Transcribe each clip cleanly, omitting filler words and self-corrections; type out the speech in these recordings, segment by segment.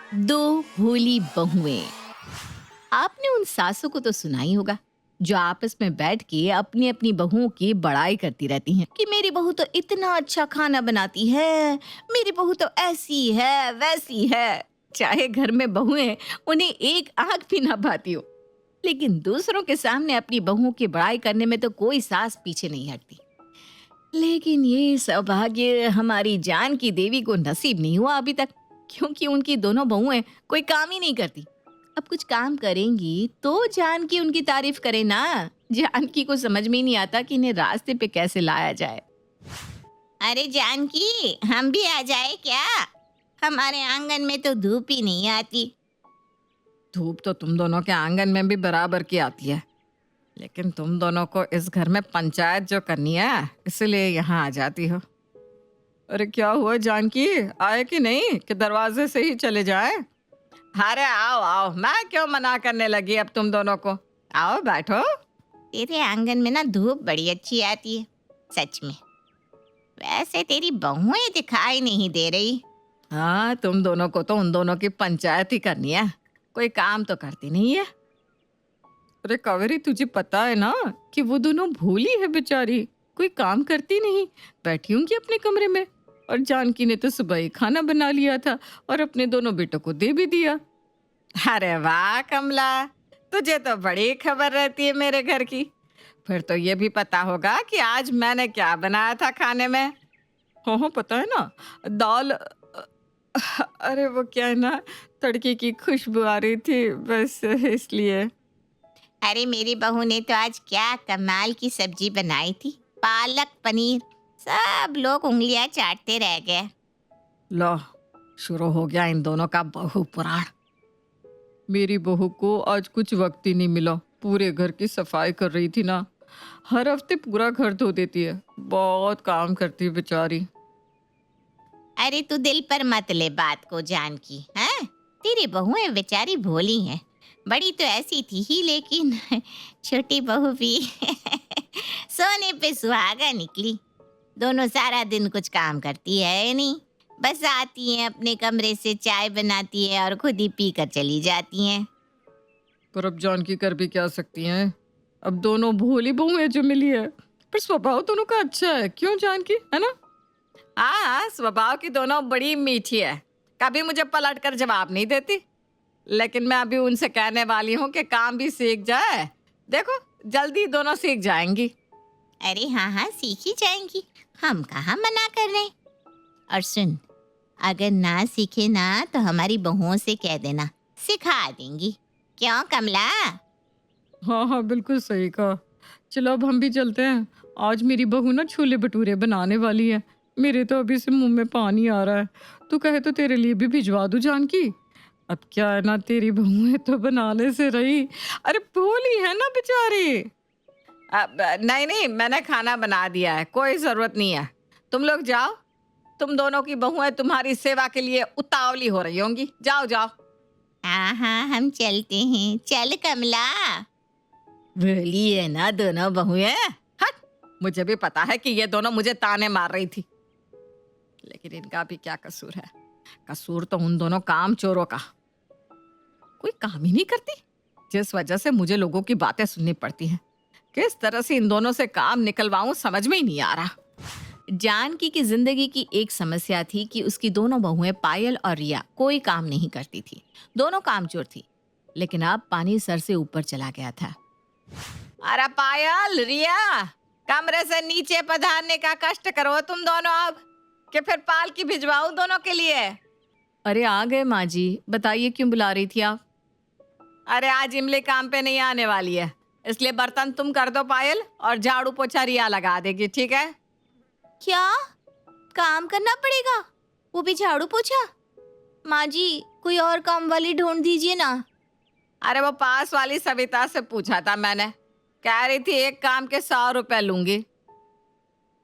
दो भोली बहुएं। आपने उन सासों को तो सुना ही होगा जो आपस में बैठ के अपनी अपनी बहुओं की बड़ाई करती रहती हैं कि मेरी बहू तो इतना अच्छा खाना बनाती है, मेरी बहू तो ऐसी है वैसी है। चाहे घर में बहुएं उन्हें एक आंख भी ना भाती हो, लेकिन दूसरों के सामने अपनी बहुओं की बड़ाई करने में तो कोई सास पीछे नहीं हटती। लेकिन ये सौभाग्य हमारी जान की देवी को नसीब नहीं हुआ अभी तक, क्योंकि उनकी दोनों बहुएं कोई काम ही नहीं करती। अब कुछ काम करेंगी तो जानकी उनकी तारीफ करे ना। जानकी को समझ में ही नहीं आता कि इन्हें रास्ते पे कैसे लाया जाए। अरे जानकी, हम भी आ जाए क्या? हमारे आंगन में तो धूप ही नहीं आती। धूप तो तुम दोनों के आंगन में भी बराबर की आती है, लेकिन तुम दोनों को इस घर में पंचायत जो करनी है इसलिए यहाँ आ जाती हो। अरे क्या हुआ जानकी, आए कि नहीं कि दरवाजे से ही चले जाएं? अरे आओ आओ, मैं क्यों मना करने लगी अब तुम दोनों को। आओ बैठो। तेरे आंगन में ना धूप बड़ी अच्छी आती है, सच में। वैसे तेरी बहुएं दिखाई नहीं दे रही। हाँ, तुम दोनों को तो उन दोनों की पंचायत ही करनी है, कोई काम तो करती नहीं है। अरे कावेरी, तुझे पता है ना कि वो दोनों भोली है बेचारी, कोई काम करती नहीं, बैठी होंगी अपने कमरे में। और जानकी ने तो सुबह ही खाना बना लिया था और अपने दोनों बेटों को दे भी दिया। अरे वाह कमला, तुझे तो बड़ी खबर रहती है मेरे घर की। फिर तो ये भी पता होगा कि आज मैंने क्या बनाया था खाने में। हाँ हाँ, पता है ना, दाल अरे वो क्या है ना, तड़के की खुशबू आ रही थी बस इसलिए। अरे मेरी बहू ने तो आज क्या कमाल की सब्जी बनाई थी, पालक पनीर। सब लोग उंगलियां चाटते रह गए। लो, शुरू हो गया इन दोनों का बहू पुराण। मेरी बहू को आज कुछ वक्त ही नहीं मिला, पूरे घर की सफाई कर रही थी ना। हर हफ्ते पूरा घर धो देती है, बहुत काम करती है बेचारी। अरे तू दिल पर मत ले बात को जानकी, हैं? तेरी बहुएं बेचारी भोली हैं। बड़ी तो ऐसी थी ही, लेकिन छोटी बहू भी सोने पे सुहागा निकली। दोनों सारा दिन कुछ काम करती है नहीं, बस आती हैं अपने कमरे से, चाय बनाती है और खुद ही पी कर चली जाती हैं। पर अब जानकी कर भी क्या सकती हैं, अब दोनों भोली बहू है जो मिली है। पर स्वभाव दोनों का अच्छा है, क्यों जानकी, है ना? हाँ, स्वभाव की दोनों बड़ी मीठी है, कभी मुझे पलट कर जवाब नहीं देती। लेकिन मैं अभी उनसे कहने वाली हूँ कि काम भी सीख जाए। देखो, जल्दी दोनों सीख जाएंगी। अरे हाँ हाँ, सीखी जाएंगी, हम कहाँ मना कर रहे हैं। और सुन, अगर ना सीखे ना तो हमारी बहुओं से कह देना, सिखा देंगी। क्यों कमला? हाँ हाँ, बिल्कुल सही कहा। चलो अब हम भी चलते हैं, आज मेरी बहू ना छोले भटूरे बनाने वाली है। मेरे तो अभी से मुंह में पानी आ रहा है। तू कहे तो तेरे लिए भी भिजवा दूं जानकी। अब क्या है ना, तेरी बहू है तो बनाने से रही। अरे भोली है ना बेचारी। अब नहीं नहीं, मैंने खाना बना दिया है, कोई जरूरत नहीं है। तुम लोग जाओ, तुम दोनों की बहुएं तुम्हारी सेवा के लिए उतावली हो रही होंगी। जाओ जाओ। हाँ हाँ, हम चलते हैं, चल कमला। भोली है ना दोनों बहुएं। हट, मुझे भी पता है कि ये दोनों मुझे ताने मार रही थी, लेकिन इनका भी क्या कसूर है। कसूर तो उन दोनों काम चोरों का, कोई काम ही नहीं करती, जिस वजह से मुझे लोगों की बातें सुननी पड़ती हैं। किस तरह से इन दोनों से काम निकलवाऊं समझ में ही नहीं आ रहा। जानकी की जिंदगी की एक समस्या थी कि उसकी दोनों बहुएं पायल और रिया कोई काम नहीं करती थी। दोनों कामचोर थी, लेकिन अब पानी सर से ऊपर चला गया था। अरे पायल, रिया, कमरे से नीचे पधारने का कष्ट करो तुम दोनों अब, कि फिर पालकी भिजवाऊं दोनों के लिए। अरे आ गए माँ जी, बताइए क्यों बुला रही थी आप? अरे आज इमली काम पे नहीं आने वाली है, इसलिए बर्तन तुम कर दो पायल, और झाड़ू पोछा रिया लगा देगी, ठीक है? क्या काम करना पड़ेगा, वो भी झाड़ू पोछा? माँ जी, कोई और काम वाली ढूंढ दीजिए ना। अरे वो पास वाली सविता से पूछा था मैंने, कह रही थी एक काम के 100 रुपए लूंगी।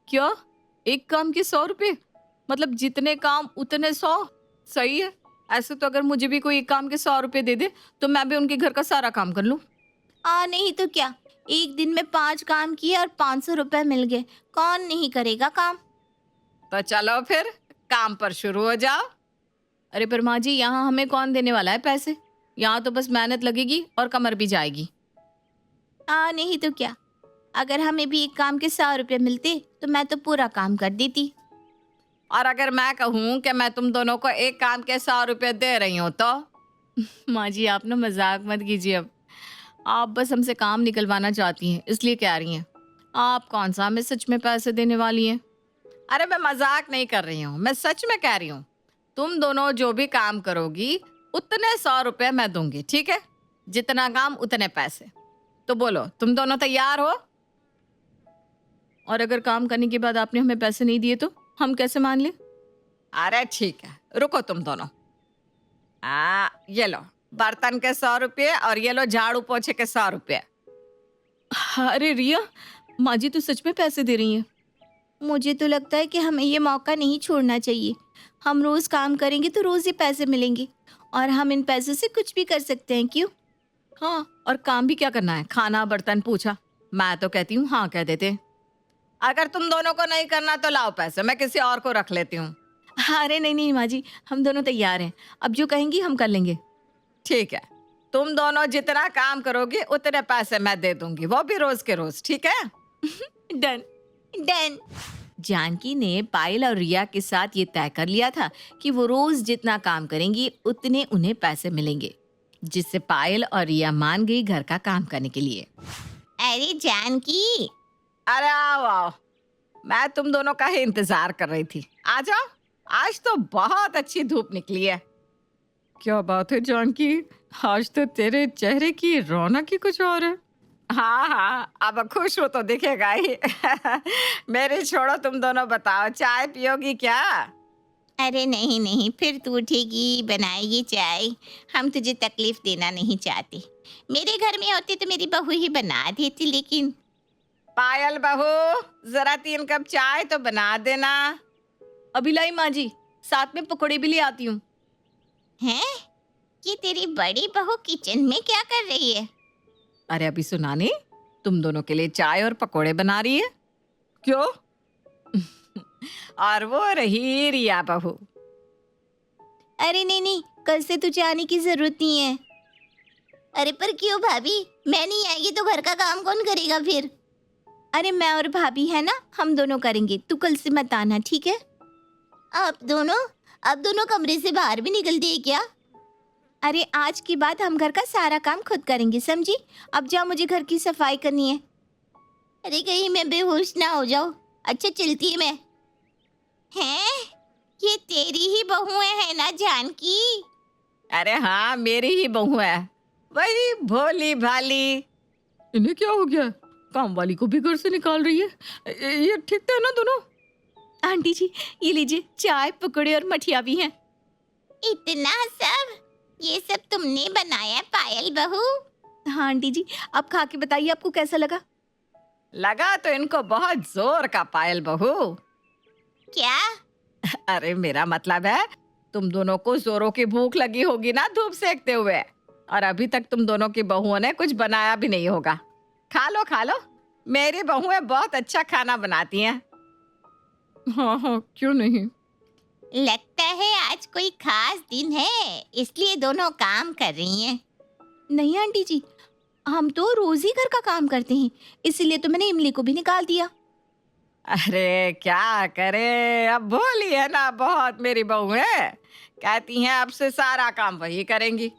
क्या, एक काम के 100 रुपए? मतलब जितने काम उतने 100? सही है। ऐसे तो अगर मुझे भी कोई एक काम के 100 रुपए दे दे तो मैं भी उनके घर का सारा काम कर लूं। नहीं तो क्या, एक दिन में 5 काम किए और 500 रुपए मिल गए, कौन नहीं करेगा काम। तो चलो फिर काम पर शुरू हो जाओ। अरे पर माँ जी, यहाँ हमें कौन देने वाला है पैसे? यहाँ तो बस मेहनत लगेगी और कमर भी जाएगी। नहीं तो क्या, अगर हमें भी एक काम के 100 रुपए मिलते तो मैं तो पूरा काम कर देती। और अगर मैं कहूँ कि मैं तुम दोनों को एक काम के 100 रुपये दे रही हूँ तो? माँ जी, आप ना मजाक मत कीजिए अब। आप बस हमसे काम निकलवाना चाहती हैं, इसलिए कह रही हैं। आप कौन सा हमें सच में पैसे देने वाली हैं? अरे मैं मजाक नहीं कर रही हूँ, मैं सच में कह रही हूँ। तुम दोनों जो भी काम करोगी उतने 100 रुपये मैं दूंगी, ठीक है? जितना काम उतने पैसे। तो बोलो, तुम दोनों तैयार हो? और अगर काम करने के बाद आपने हमें पैसे नहीं दिए तो हम कैसे मान लें? अरे ठीक है, रुको तुम दोनों। ये लो बर्तन के 100 रुपये और ये लो झाड़ू पोछे के 100 रुपये। अरे रिया, माँ जी तो सच में पैसे दे रही हैं। मुझे तो लगता है कि हमें ये मौका नहीं छोड़ना चाहिए। हम रोज काम करेंगे तो रोज ही पैसे मिलेंगे और हम इन पैसों से कुछ भी कर सकते हैं, क्यों? हाँ, और काम भी क्या करना है? खाना बर्तन पूछा। मैं तो कहती हूँ हाँ कह देते। अगर तुम दोनों को नहीं करना तो लाओ पैसे, मैं किसी और को रख लेती हूँ। अरे नहीं नहीं माँ जी, हम दोनों तैयार हैं। अब जो कहेंगी हम कर लेंगे। ठीक है, तुम दोनों जितना काम करोगी उतने पैसे मैं दे दूंगी, वो भी रोज के रोज, ठीक है? डन। डन। जानकी ने पायल और रिया के साथ ये तय कर लिया था कि वो रोज जितना काम करेंगी उतने उन्हें पैसे मिलेंगे, जिससे पायल और रिया मान गई घर का काम करने के लिए। अरे जानकी, अरे आओ आओ, मैं तुम दोनों का ही इंतजार कर रही थी। आ जाओ, आज तो बहुत अच्छी धूप निकली है। क्या बात है जानकी, आज तो तेरे चेहरे की रौनक ही कुछ और है। हाँ हाँ, अब खुश हो तो दिखेगा ही। मेरी छोड़ो, तुम दोनों बताओ, चाय पियोगी क्या? अरे नहीं नहीं, फिर तू उठेगी बनाएगी चाय। हम तुझे तकलीफ देना नहीं चाहते। मेरे घर में होती तो मेरी बहू ही बना देती, लेकिन पायल बहू, जरा 3 कप चाय तो बना देना। अभी लाई माँ जी, साथ में पकौड़े भी ले आती हूँ। हैं? ये तेरी बड़ी बहू किचन में क्या कर रही है? अरे अभी सुना नहीं, तुम दोनों के लिए चाय और पकोड़े बना रही है। क्यों? और वो रही रिया बहू। अरे नहीं नहीं, कल से तुझे आने की जरूरत नहीं है। अरे पर क्यों भाभी? मैं नहीं आएगी तो घर का काम कौन करेगा फिर? अरे मैं और भाभी है ना, हम दोनों करेंगे। तू कल से मत आना, ठीक है? आप दोनों कमरे से बाहर भी निकलती है क्या? अरे आज के बाद हम घर का सारा काम खुद करेंगे, समझी? अब जाओ, मुझे घर की सफाई करनी है। अरे कहीं मैं बेहोश ना हो जाऊं। अच्छा चलती है मैं। हैं? ये तेरी ही बहू है ना जानकी? अरे हाँ, मेरी ही बहू है, वही भोली भाली। इन्हें क्या हो गया? काम वाली को भी घर से निकाल रही है। ये ठीक है ना दोनों? आंटी जी, ये लीजिए, चाय पकौड़े और मठिया भी हैं। इतना सब? ये सब तुमने बनाया पायल बहू? हाँ आंटी जी, आप खा के बताइए आपको कैसा लगा। लगा तो इनको बहुत जोर का, पायल बहू। क्या? अरे मेरा मतलब है, तुम दोनों को जोरों की भूख लगी होगी ना धूप सेकते हुए, और अभी तक तुम दोनों की बहुओं ने कुछ बनाया भी नहीं होगा। खा लो खा लो, मेरी बहुएं बहुत अच्छा खाना बनाती हैं। हाँ हाँ, क्यों नहीं। लगता है आज कोई खास दिन है, इसलिए दोनों काम कर रही हैं। नहीं आंटी जी, हम तो रोज ही घर का काम करते हैं, इसीलिए तो मैंने इमली को भी निकाल दिया। अरे क्या करे, अब भोली है ना बहुत मेरी बहू है, कहती हैं अब से सारा काम वही करेंगी,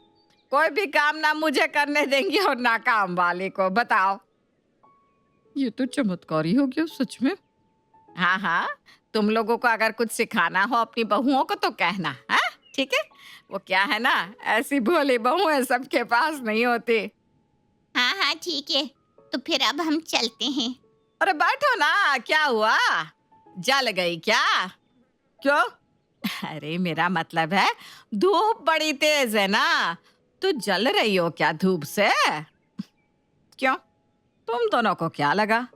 कोई भी काम ना मुझे करने देंगी और ना काम वाले को। बताओ। ये तो चमत्कारी हो गया सच में। हाँ हाँ, तुम लोगों को अगर कुछ सिखाना हो अपनी बहुओं को तो कहना, है ठीक है? वो क्या है ना, ऐसी भोली बहुएं सबके पास नहीं होती। हाँ हाँ ठीक है, तो फिर अब हम चलते हैं। अरे बैठो ना, क्या हुआ, जल गई क्या? क्यों? अरे मेरा मतलब है, धूप बड़ी तेज है ना, तो जल रही हो क्या धूप से? क्यों, तुम दोनों को क्या लगा?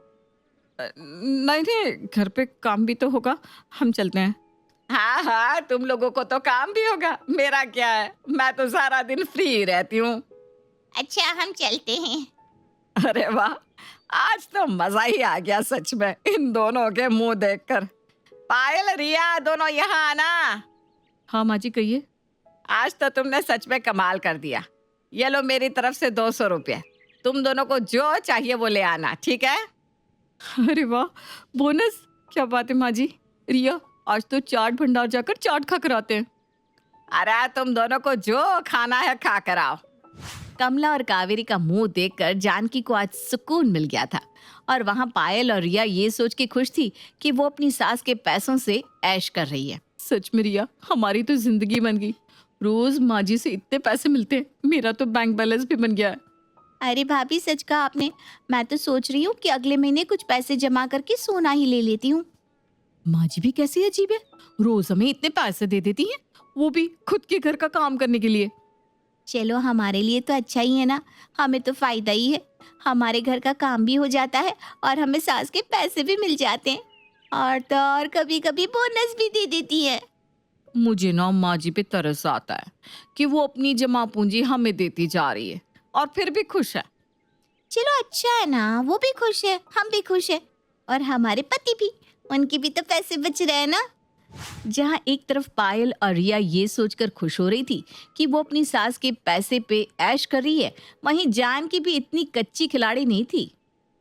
नहीं नहीं, घर पे काम भी तो होगा, हम चलते हैं। हाँ हाँ, तुम लोगों को तो काम भी होगा, मेरा क्या है, मैं तो सारा दिन फ्री रहती हूँ। अच्छा हम चलते हैं। अरे वाह, आज तो मजा ही आ गया सच में इन दोनों के मुंह देखकर। पायल रिया दोनों यहाँ आना। हाँ माँ जी कहिए। आज तो तुमने सच में कमाल कर दिया। ये लो मेरी तरफ से 200 रुपये। तुम दोनों को जो चाहिए वो ले आना, ठीक है? अरे वाह, बोनस! क्या बात है माँ जी। रिया, आज तो चाट भंडार जाकर चाट खा कर आते हैं। अरे तुम दोनों को जो खाना है खा कर आओ। कमला और कावेरी का मुंह देखकर जानकी को आज सुकून मिल गया था और वहां पायल और रिया ये सोच के खुश थी कि वो अपनी सास के पैसों से ऐश कर रही है। सच में रिया, हमारी तो जिंदगी बन गई। रोज माँ जी से इतने पैसे मिलते हैं, मेरा तो बैंक बैलेंस भी बन गया है। अरे भाभी, सच कहा आपने। मैं तो सोच रही हूँ कि अगले महीने कुछ पैसे जमा करके सोना ही ले लेती हूँ। माँ जी भी कैसी अजीब है, रोज हमें इतने पैसे दे देती हैं, वो भी खुद के घर का काम करने के लिए। चलो, हमारे लिए तो अच्छा ही है ना, हमें तो फायदा ही है। हमारे घर का काम भी हो जाता है और हमें सास के पैसे भी मिल जाते हैं, और तो और कभी कभी बोनस भी दे देती है। मुझे ना माँ जी पे तरस आता है कि वो अपनी जमा पूंजी हमें देती जा रही है और फिर भी खुश है। चलो अच्छा है ना, वो भी खुश है, हम भी खुश है, और हमारे पति भी, उनके भी तो पैसे बच रहे हैं ना। जहां एक तरफ पायल और रिया ये सोचकर खुश हो रही थी कि वो अपनी सास के पैसे पे ऐश कर रही है, वहीं जानकी भी इतनी कच्ची खिलाड़ी नहीं थी।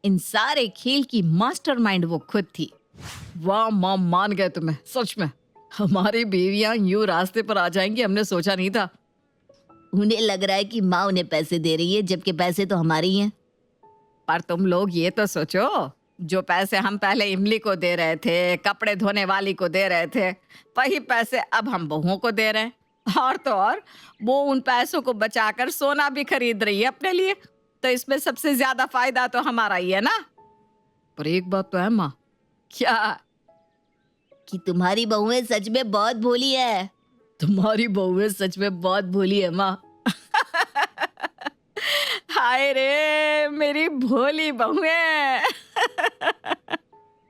इन सारे खेल की मास्टरमाइंड वो खुद थी। वाह माँ, मान गए तुम्हें, सच में। हमारी बीवियां यूं रास्ते पर आ जाएंगी, हमने सोचा नहीं था। उन्हें लग रहा है कि माँ उन्हें पैसे दे रही है, जबकि पैसे तो हमारे ही हैं। पर तुम लोग ये तो सोचो, जो पैसे हम पहले इमली को दे रहे थे, कपड़े धोने वाली को दे रहे थे, वही पैसे अब हम बहुओं को दे रहे हैं। और तो और वो उन पैसों को बचाकर सोना भी खरीद रही है अपने लिए, तो इसमें सबसे ज्यादा फायदा तो हमारा ही है ना। पर एक बात तो है माँ। क्या? कि तुम्हारी बहुएं सच में बहुत भोली है। तुम्हारी बहुएं सच में बहुत भोली है माँ। हाय रे मेरी भोली बहुएं।